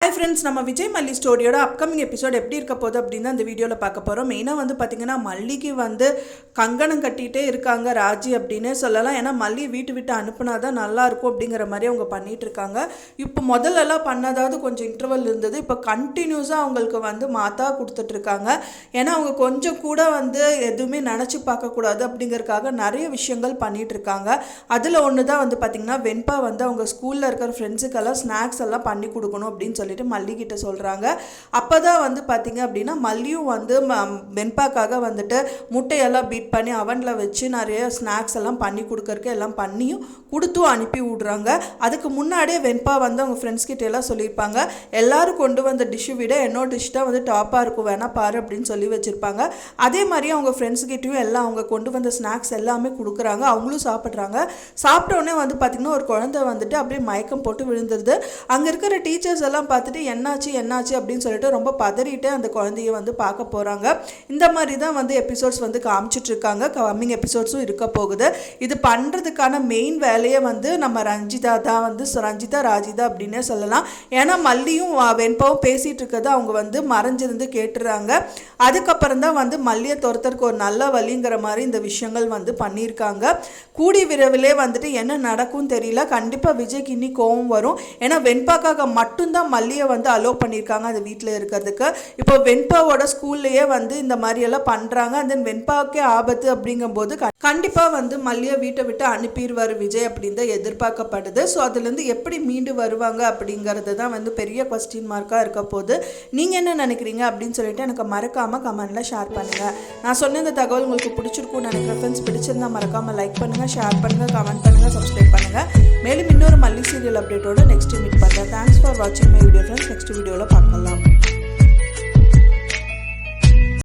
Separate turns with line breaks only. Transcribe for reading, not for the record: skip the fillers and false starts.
Hi friends, நம்ம விஜய் மல்லி ஸ்டோரியோட upcoming episode எப்படி இருக்க போகுது அப்படின்னு அந்த வீடியோவில் பார்க்க போகிறோம். மெயினாக வந்து பார்த்திங்கன்னா மல்லிக்கு வந்து கங்கணம் கட்டிகிட்டே இருக்காங்க ராஜி அப்படின்னு சொல்லலாம். ஏன்னா மல்லி வீட்டு விட்டு அனுப்புனா தான் நல்லாயிருக்கும் அப்படிங்கிற மாதிரி அவங்க பண்ணிகிட்டு இருக்காங்க. இப்போ முதல்லலாம் பண்ணாதாவது கொஞ்சம் இன்டர்வல் இருந்தது, இப்போ கண்டினியூஸாக அவங்களுக்கு வந்து மாத்தா கொடுத்துட்ருக்காங்க. ஏன்னா அவங்க கொஞ்சம் கூட வந்து எதுவுமே நினச்சி பார்க்கக்கூடாது அப்படிங்கிறதுக்காக நிறைய விஷயங்கள் பண்ணிகிட்ருக்காங்க. அதில் ஒன்று தான் வந்து பார்த்திங்கன்னா வெண்பா வந்து அவங்க ஸ்கூலில் இருக்கிற ஃப்ரெண்ட்ஸுக்கெல்லாம் ஸ்நாக்ஸ் எல்லாம் பண்ணி கொடுக்கணும் அப்படின்னு சொல்லிட்டு மல்லிகிட்ட சொல்கிறாங்க. அப்போ தான் வந்து பார்த்திங்க அப்படின்னா மல்லியும் வந்து வெண்பாக்காக வந்துட்டு முட்டையெல்லாம் பீட் பண்ணி அவனில் வச்சு நிறைய ஸ்நாக்ஸ் எல்லாம் பண்ணி கொடுக்கறக்கு எல்லாம் பண்ணியும் கொடுத்தும் அனுப்பி விடுறாங்க. அதுக்கு முன்னாடியே வெண்பா வந்து அவங்க ஃப்ரெண்ட்ஸ் கிட்ட எல்லாம் சொல்லியிருப்பாங்க, எல்லோரும் கொண்டு வந்த டிஷ்ஷு விட என்னோட டிஷ் தான் வந்து டாப்பாக இருக்கும், வேணா பாரு அப்படின்னு சொல்லி வச்சுருப்பாங்க. அதே மாதிரி அவங்க ஃப்ரெண்ட்ஸ்கிட்டையும் எல்லாம் அவங்க கொண்டு வந்த ஸ்நாக்ஸ் எல்லாமே கொடுக்குறாங்க. அவங்களும் சாப்பிட்றாங்க. சாப்பிட்டோடனே வந்து பார்த்திங்கன்னா ஒரு குழந்தை வந்துட்டு அப்படியே மயக்கம் போட்டு விழுந்துருது. அங்கே இருக்கிற டீச்சர்ஸ் எல்லாம் பார்த்துட்டு என்னாச்சு அப்படின்னு சொல்லிட்டு ரொம்ப பதறிட்டு அந்த குழந்தைய வந்து பார்க்க போகிறாங்க. இந்த மாதிரி தான் வந்து எபிசோட்ஸ் வந்து காமிச்சிட்டு இருக்காங்க. கம்மிங் எபிசோட்ஸும் இருக்க போகுது. இது பண்ணுறதுக்கான மெயின் வேலையை வந்து நம்ம ரஞ்சிதா தான் வந்து ரஞ்சிதா ராஜிதா அப்படின்னே சொல்லலாம். ஏன்னா மல்லியும் வெண்பாவும் பேசிகிட்டு இருக்கிறத அவங்க வந்து மறைஞ்சிருந்து கேட்டுறாங்க. அதுக்கப்புறம் தான் வந்து மல்லியை துரத்துறதுக்கு ஒரு நல்ல வழிங்கிற மாதிரி இந்த விஷயங்கள் வந்து பண்ணியிருக்காங்க. கூடி விரைவிலே வந்துட்டு என்ன நடக்கும்னு தெரியல. கண்டிப்பாக விஜய்க்கு இன்னி கோவம் வரும். ஏன்னா வெண்பாக்காக மட்டும்தான் மல்லியை வந்து அலோ பண்ணியிருக்காங்க அது வீட்டில் இருக்கிறதுக்கு. இப்போ வெண்பாவோட ஸ்கூல்லையே வந்து இந்த மாதிரியெல்லாம் பண்ணுறாங்க. அண்ட் தென் வெண்பாவுக்கே ஆபத்து அப்படிங்கும்போது கண்டிப்பாக வந்து மல்லியை வீட்டை விட்டு அனுப்பிடுவார் விஜய் அப்படின்னு தான் எதிர்பார்க்கப்படுது. ஸோ அதுலேருந்து எப்படி மீண்டு வருவாங்க அப்படிங்கிறது தான் வந்து பெரிய கொஸ்டின் மார்க்காக இருக்க போது. நீங்கள் என்ன நினைக்கிறீங்க அப்படின்னு சொல்லிட்டு எனக்கு மறக்காமல் கமெண்ட்டில் ஷேர் பண்ணுங்கள். நான் சொன்ன இந்த தகவல் உங்களுக்கு பிடிச்சிருக்கும்னு நினைக்கிறேன். ஃப்ரெண்ட்ஸ் பிடிச்சிருந்தா மறக்காமல் லைக் பண்ணுங்கள், ஷேர் பண்ணுங்கள், கமெண்ட் பண்ணுங்கள், சப்ஸ்கிரைப் பண்ணுங்கள். மேலும் இன்னொரு மல்லி சீரியல் அப்டேட்டோட நெக்ஸ்ட் மீட் பண்ணுறேன். தேங்க்ஸ் ஃபார் வாட்சிங் மை வீடியோ ஃப்ரெண்ட்ஸ். நெக்ஸ்ட் வீடியோவில்